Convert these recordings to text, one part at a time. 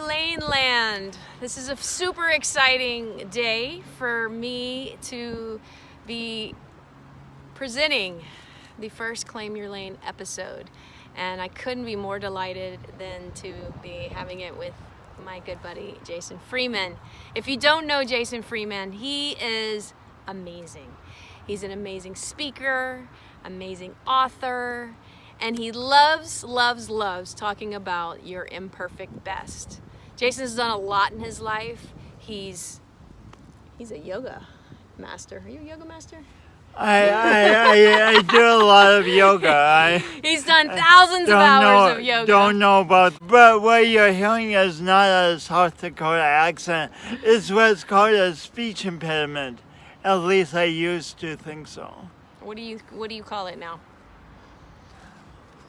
Lane Land. This is a super exciting day for me to be presenting the first Claim Your Lane episode. And I couldn't be more delighted than to be having it with my good buddy, Jason Freeman. If you don't know Jason Freeman, he is amazing. He's an amazing speaker, amazing author, and he loves talking about your imperfect best. Jason's done a lot in his life. He's a yoga master. Are you a yoga master? I do a lot of yoga. He's done thousands of hours of yoga. Don't know about, but what you're hearing is not a South Dakota accent. It's what's called a speech impediment. At least I used to think so. What do you call it now?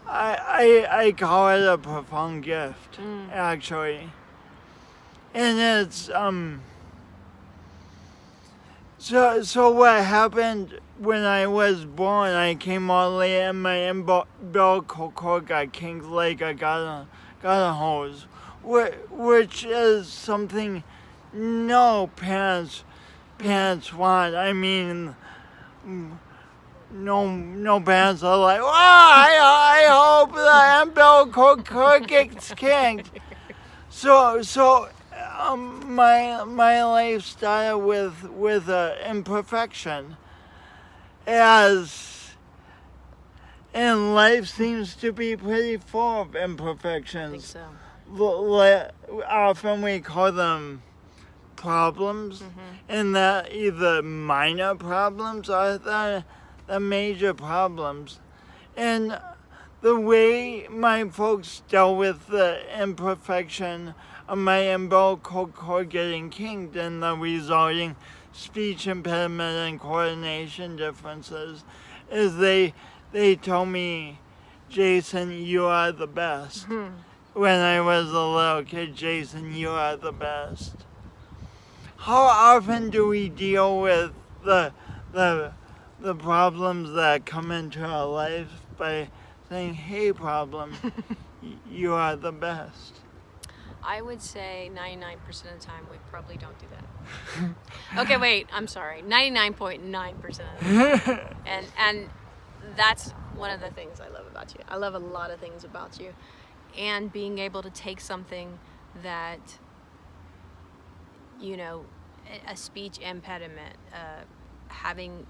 I call it a profound gift, actually. And it's so what happened when I was born, I came all the way and my umbilical cord got kinked like I got a hose, which is something no parents want. I mean, no parents are like, oh, I hope the umbilical cord gets kinked. So my life started with imperfection, and life seems to be pretty full of imperfections. I think so. Often we call them problems, and that either minor problems or the major problems. And the way my folks dealt with the imperfection of my umbilical cord getting kinked and the resulting speech impediment and coordination differences is they told me, Jason, you are the best. When I was a little kid, Jason, you are the best. How often do we deal with the problems that come into our life by saying, hey, problem, you are the best? I would say 99% of the time we probably don't do that. Okay, wait, I'm sorry. 99.9% of the time. And that's one of the things I love about you. I love a lot of things about you. And being able to take something that, you know, a speech impediment, having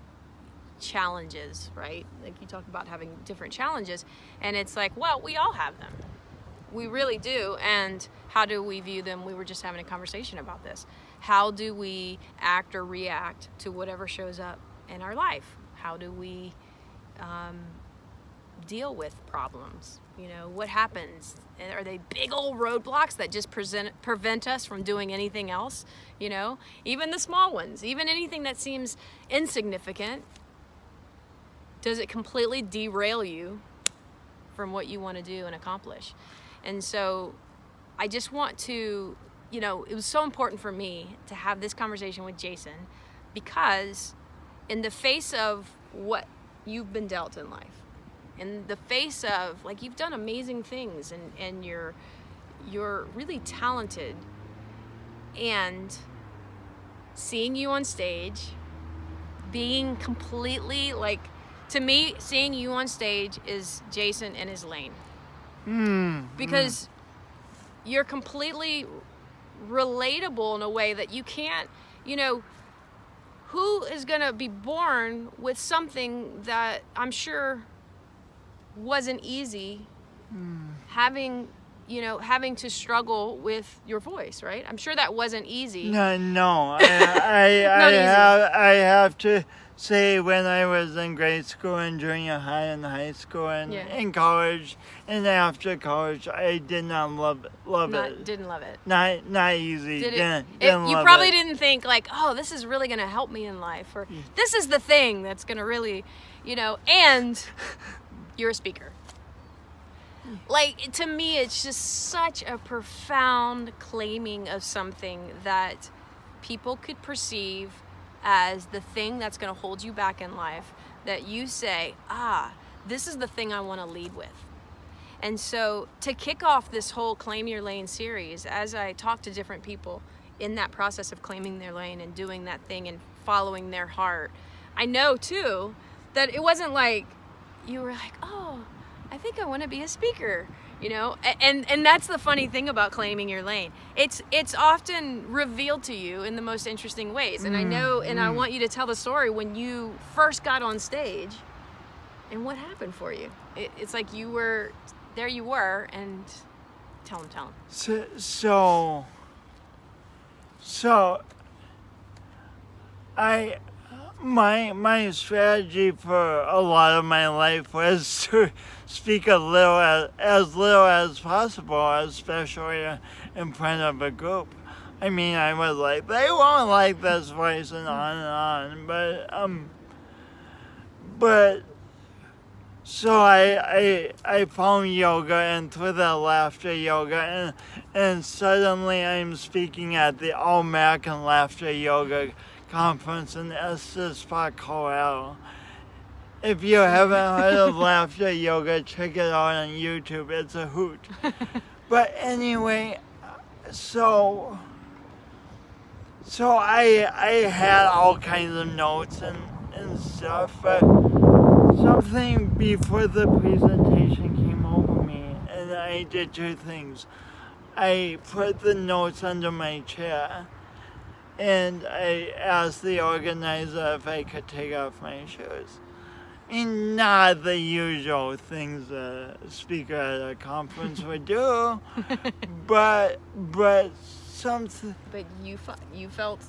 challenges, right? Like you talk about having different challenges, and it's like, well, we all have them. We really do. And how do we view them? We were just having a conversation about this. How do we act or react to whatever shows up in our life? How do we deal with problems? You know, what happens? Are they big old roadblocks that just prevent us from doing anything else? You know, even the small ones, even anything that seems insignificant, does it completely derail you from what you want to do and accomplish? And so I just want to, you know, it was so important for me to have this conversation with Jason, because in the face of what you've been dealt in life, in the face of, like, you've done amazing things and you're really talented, and seeing you on stage, being completely, like, to me, seeing you on stage is Jason in his lane. Because you're completely relatable in a way that you can't, you know, who is going to be born with something that I'm sure wasn't easy, having to struggle with your voice, right? I'm sure that wasn't easy. No. I have to say, when I was in grade school and junior high and high school and in college and after college, I did not love it. Didn't love it. Not easy. Didn't you love probably it. didn't think like, oh, this is really going to help me in life, or this is the thing that's going to really, you know, and you're a speaker. Like, to me, it's just such a profound claiming of something that people could perceive as the thing that's going to hold you back in life, that you say, this is the thing I want to lead with. And so to kick off this whole Claim Your Lane series, as I talk to different people in that process of claiming their lane and doing that thing and following their heart, I know too that it wasn't like you were like, oh, I think I want to be a speaker, you know? And that's the funny thing about claiming your lane. It's often revealed to you in the most interesting ways. And I know, and I want you to tell the story when you first got on stage and what happened for you. It's like you were, there you were, and tell them. So my strategy for a lot of my life was to speak as little as possible, especially in front of a group. I mean, I was like, they won't like this voice and on, but so I found yoga, and through the laughter yoga, and suddenly I'm speaking at the All American Laughter Yoga Conference in Estes Park, Colorado. If you haven't heard of laughter yoga, check it out on YouTube. It's a hoot. But anyway, so I had all kinds of notes and stuff, but something before the presentation came over me, and I did two things. I put the notes under my chair, and I asked the organizer if I could take off my shoes. I mean, not the usual things a speaker at a conference would do, but something. But you felt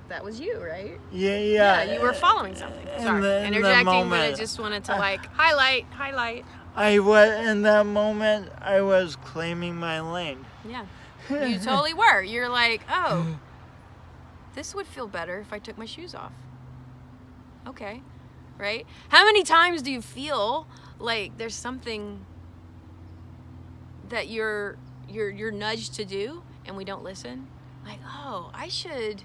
that was you, right? Yeah. Yeah, you were following something. Sorry, interjecting, but I just wanted to highlight. In that moment, I was claiming my lane. Yeah, you totally were. You're like, oh, this would feel better if I took my shoes off. Okay, right? How many times do you feel like there's something that you're nudged to do and we don't listen? Like, oh, I should,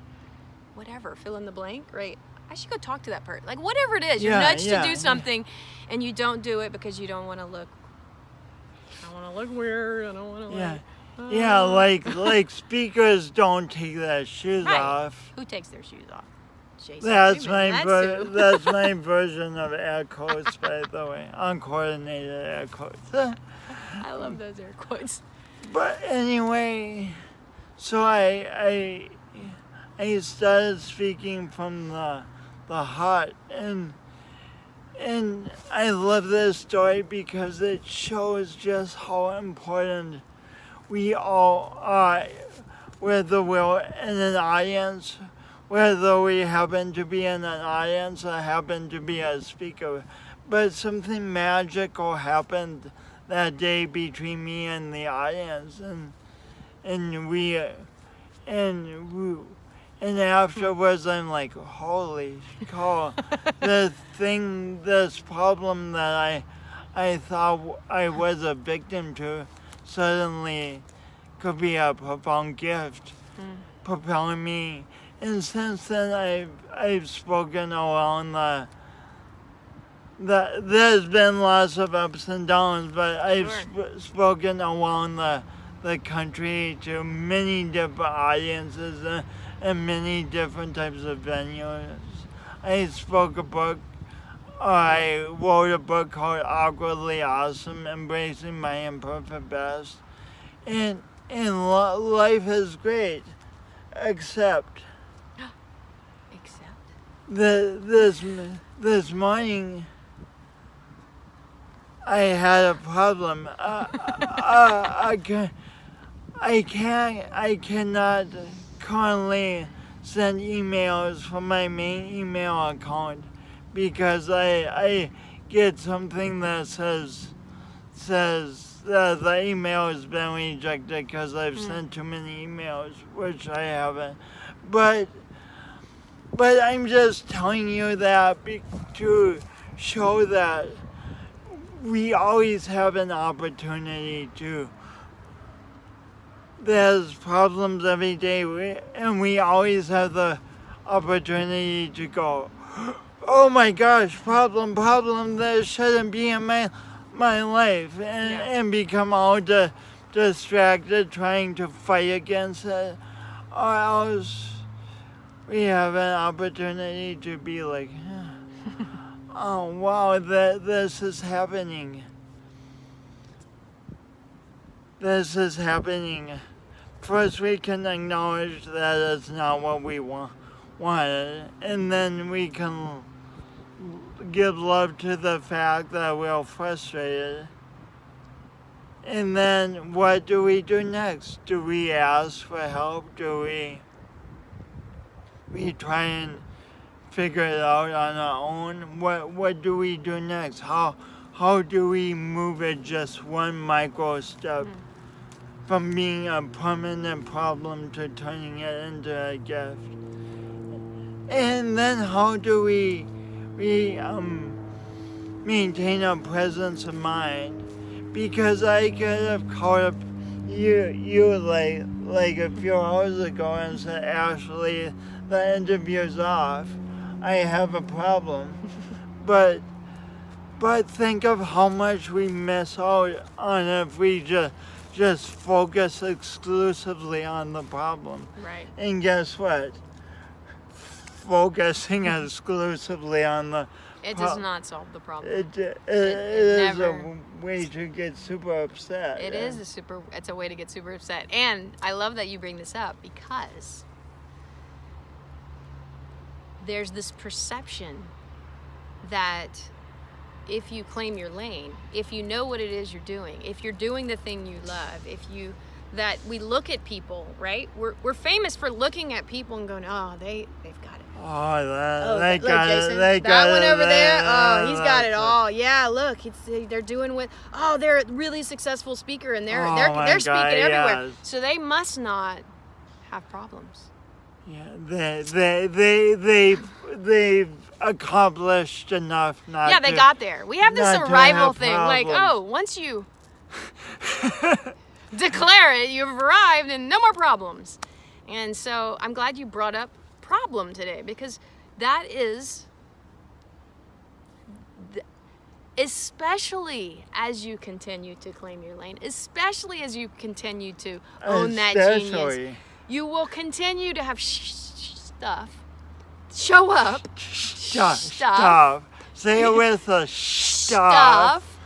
whatever, fill in the blank, right? I should go talk to that person. Like, whatever it is, you're nudged to do something and you don't do it because you don't want to look, I want to look weird, I don't want to look. Yeah, like speakers don't take their shoes off. Who takes their shoes off? Jason That's Freeman. that's my version of air quotes, by the way. Uncoordinated air quotes. I love those air quotes. But anyway, so I started speaking from the heart, and I love this story because it shows just how important we all are, whether we're in an audience, whether we happen to be in an audience or happen to be a speaker. But something magical happened that day between me and the audience, and afterwards I'm like, holy cow, this problem that I thought I was a victim to suddenly could be a profound gift, propelling me. And since then, I've spoken around there's been lots of ups and downs, but I've spoken around the country to many different audiences and many different types of venues. I wrote a book called Awkwardly Awesome, Embracing My Imperfect Best. And life is great, except this morning I had a problem. I cannot currently send emails from my main email account because I get something that says that the email has been rejected because I've sent too many emails, which I haven't. But I'm just telling you that to show that we always have an opportunity to. There's problems every day, and we always have the opportunity to go, oh my gosh, problem, there shouldn't be in my my life and become all distracted trying to fight against it, or else we have an opportunity to be like, oh wow, this is happening. This is happening. First we can acknowledge that it's not what we wanted, and then we can give love to the fact that we're frustrated. And then what do we do next? Do we ask for help? Do we try and figure it out on our own? What do we do next? How do we move it just one micro step from being a permanent problem to turning it into a gift? And then how do we maintain a presence of mind? Because I could have called up you like a few hours ago and said, Ashley, the interview's off. I have a problem. But think of how much we miss out on if we just focus exclusively on the problem. Right. And guess what? Focusing exclusively on the It does not solve the problem. It is never- a way to get super upset. It's a way to get super upset. And I love that you bring this up, because there's this perception that if you claim your lane, if you know what it is you're doing, if you're doing the thing you love, that we look at people, right? We're famous for looking at people and going, oh, they've got it. Oh, they got Jason, it. They that got one it. over there. Oh, he's got it all. Yeah, look, they're doing with. Oh, they're a really successve speaker, and they're speaking everywhere. Yes. So they must not have problems. Yeah, they've accomplished enough not. Yeah, they got there. We have this not to survival have thing. Like, problems. oh, once you declare it, you've arrived, and no more problems. And so I'm glad you brought up problem today, because that is, especially as you continue to claim your lane, especially as you continue to own that genius, you will continue to have stuff show up. Stuff. Say it with a stuff.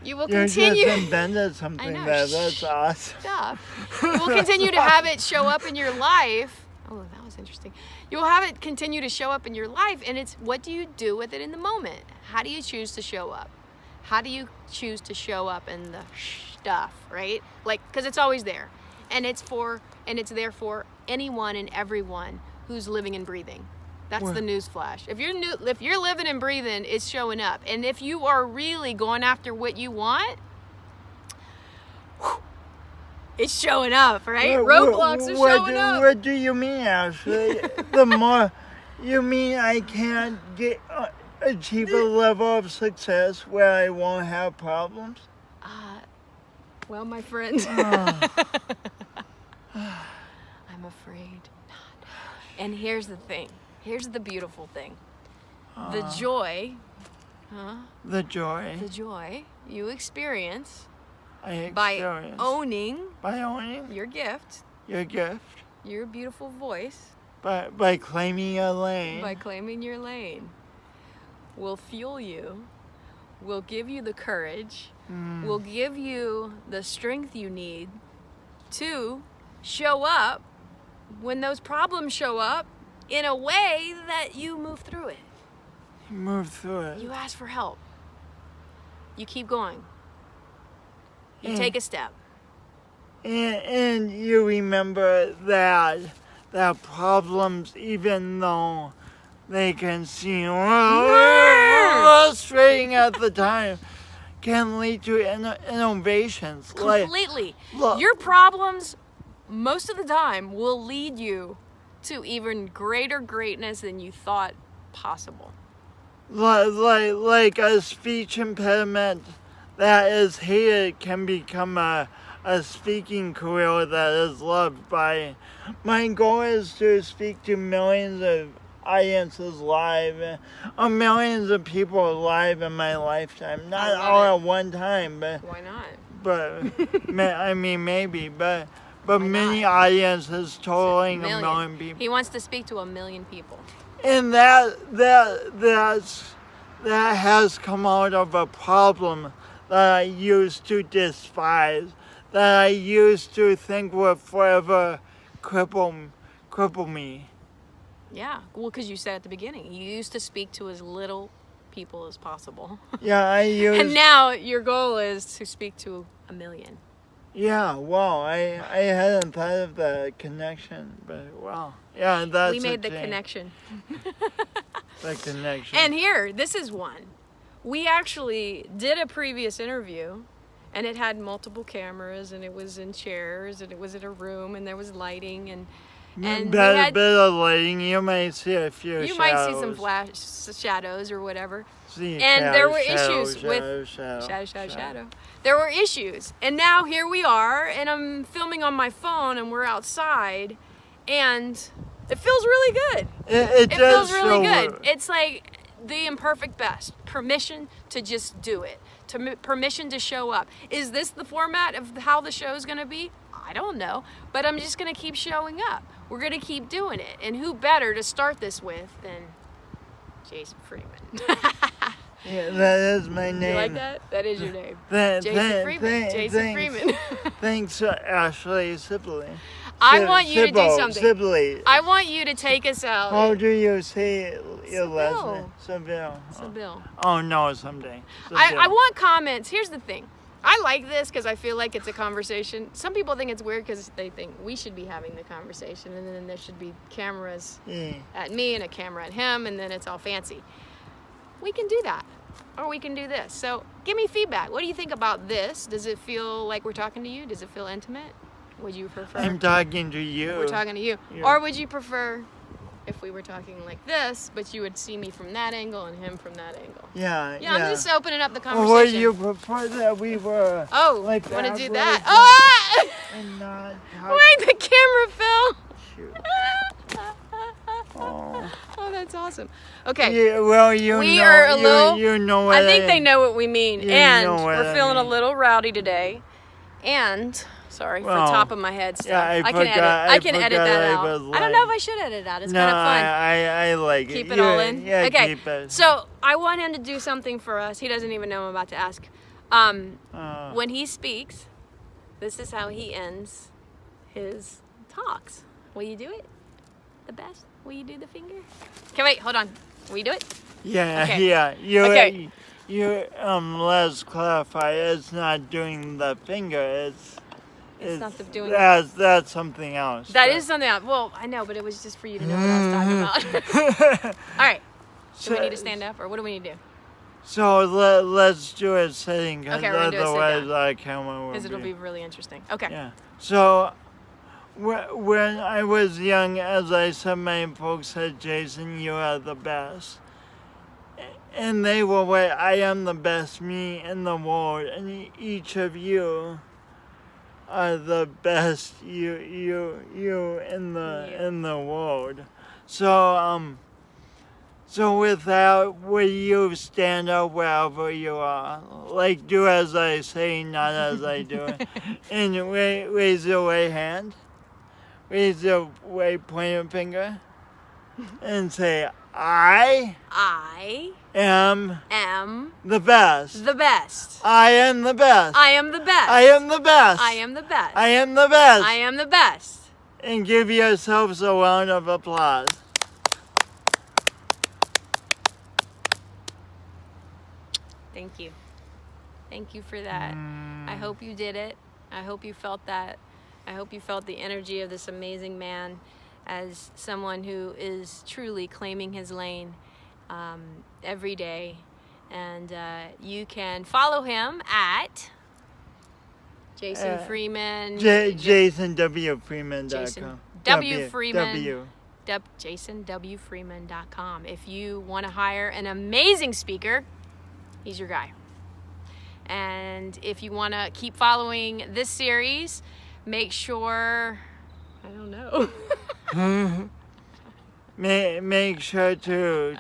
You will You continue. just invented something that's awesome. Stuff. You will continue to have it show up in your life. Oh, that was interesting. You will have it continue to show up in your life, and it's what do you do with it in the moment? How do you choose to show up? How do you choose to show up in the stuff, right? Like, because it's always there, and it's there for anyone and everyone who's living and breathing. That's the news flash. If you're living and breathing, it's showing up. And if you are really going after what you want, it's showing up, right? Roadblocks are showing up. What do you mean, Ashley? The more you mean I can't achieve a level of success where I won't have problems? Well, my friend, Oh. I'm afraid not. And here's the thing. Here's the beautiful thing. The joy The joy you experience I by experience owning by owning your gift, your gift, your beautiful voice, by claiming your lane. by claiming your lane, will fuel you, will give you the courage, will give you the strength you need to show up when those problems show up in a way that you move through it. Move through it. You ask for help. You keep going. You take a step. And you remember that problems, even though they can seem frustrating at the time, can lead to innovations. Completely. Look. Your problems, most of the time, will lead you to even greater greatness than you thought possible. Like a speech impediment that is hated can become a speaking career that is loved by. My goal is to speak to millions audiences live, or millions of people live in my lifetime. Not love all it. at one time, but Why not? I mean maybe, but Why many not? audiences totaling a million people. He wants to speak to 1 million people. And that has come out of a problem that I used to despise, that I used to think would forever cripple me. Yeah, well, because you said at the beginning, you used to speak to as little people as possible. Yeah, I used. And now your goal is to speak to 1 million. Yeah, wow, I hadn't thought of the connection, but wow. Yeah, that's We made the change. connection. The connection. And here, this is one. We actually did a previous interview, and it had multiple cameras, and it was in chairs, and it was in a room, and there was lighting, and we had, bit of lighting, you might see a few you shadows. might see some flash shadows or whatever. See And shadow, there were shadow, issues with shadow. There were issues, and now here we are, and I'm filming on my phone, and we're outside, and it feels really good. It It does feels really feel good. It's like the imperfect best. Permission to just do it. Permission to show up. Is this the format of how the show is going to be? I don't know, but I'm just going to keep showing up. We're going to keep doing it, and who better to start this with than Jason Freeman? Yeah, that is my name. You like that? That is your name. Jason Freeman. Jason Freeman. Thanks, Ashley Sibille. I want you to do something. Sibille. I want you to take us out. How do you say your last Sibille. name? Sibille. Sibille. Oh, no, someday. I want comments. Here's the thing. I like this because I feel like it's a conversation. Some people think it's weird because they think we should be having the conversation, and then there should be cameras at me and a camera at him, and then it's all fancy. We can do that, or we can do this. So give me feedback. What do you think about this? Does it feel like we're talking to you? Does it feel intimate? Would you prefer? I'm talking to you. We're talking to you. Yeah. Or would you prefer if we were talking like this, but you would see me from that angle and him from that angle? Yeah. Yeah, I'm just opening up the Or conversation. would you prefer that we were like want to do that that? really Oh! and not Wait, the camera fell. Shoot. Oh. Oh, that's awesome. Okay. Yeah, well, you know what I think they know what we mean. You And know what we're I feeling a mean. little rowdy today. And sorry, Well, for top of my head stuff. yeah, I can edit forgot that I out. was I don't know if I should edit it out. It's kind of fun. I like it. Keep it all in? Yeah, Okay. keep it. So I want him to do something for us. He doesn't even know I'm about to ask. When he speaks, this is how he ends his talks. Will you do it? The best? Will you do the finger? Okay, wait, hold on. Will you do it? Yeah, Okay. yeah. Okay. Let's clarify. It's not doing the finger. It's not the doing. That's something else. That is something else. Well, I know, but it was just for you to know what I was talking about. All right. Do we need to stand up, or what do we need to do? So let's do it sitting, because Okay, we're gonna do it sit otherwise down. I can't. Because it'll be really interesting. Okay. Yeah. So when I was young, as I said, my folks said, "Jason, you are the best." And they were right. I am the best me in the world, and each of you are the best you in the world. So so with that, will you stand up wherever you are? Like, do as I say, not as I do. And raise your right hand. Raise your right pointer finger. And say, I am the best. the best. I am the best. I am the best. I am the best. I am the best. I am the best. I am the best. And give yourselves a round of applause. Thank you. Thank you for that. I hope you did it. I hope you felt that. I hope you felt the energy of this amazing man as someone who is truly claiming his lane every day. And you can follow him at Jason Freeman. JasonWFreeman.com. Jason W. Freeman. JasonWFreeman.com. If you want to hire an amazing speaker, he's your guy. And if you want to keep following this series, make sure, I don't know. make sure to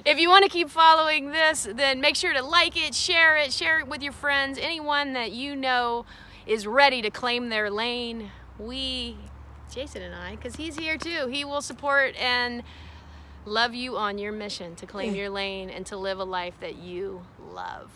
If you want to keep following this, then make sure to like it, share it with your friends, anyone that you know is ready to claim their lane. Jason and I, because he's here too, he will support and love you on your mission to claim your lane and to live a life that you love.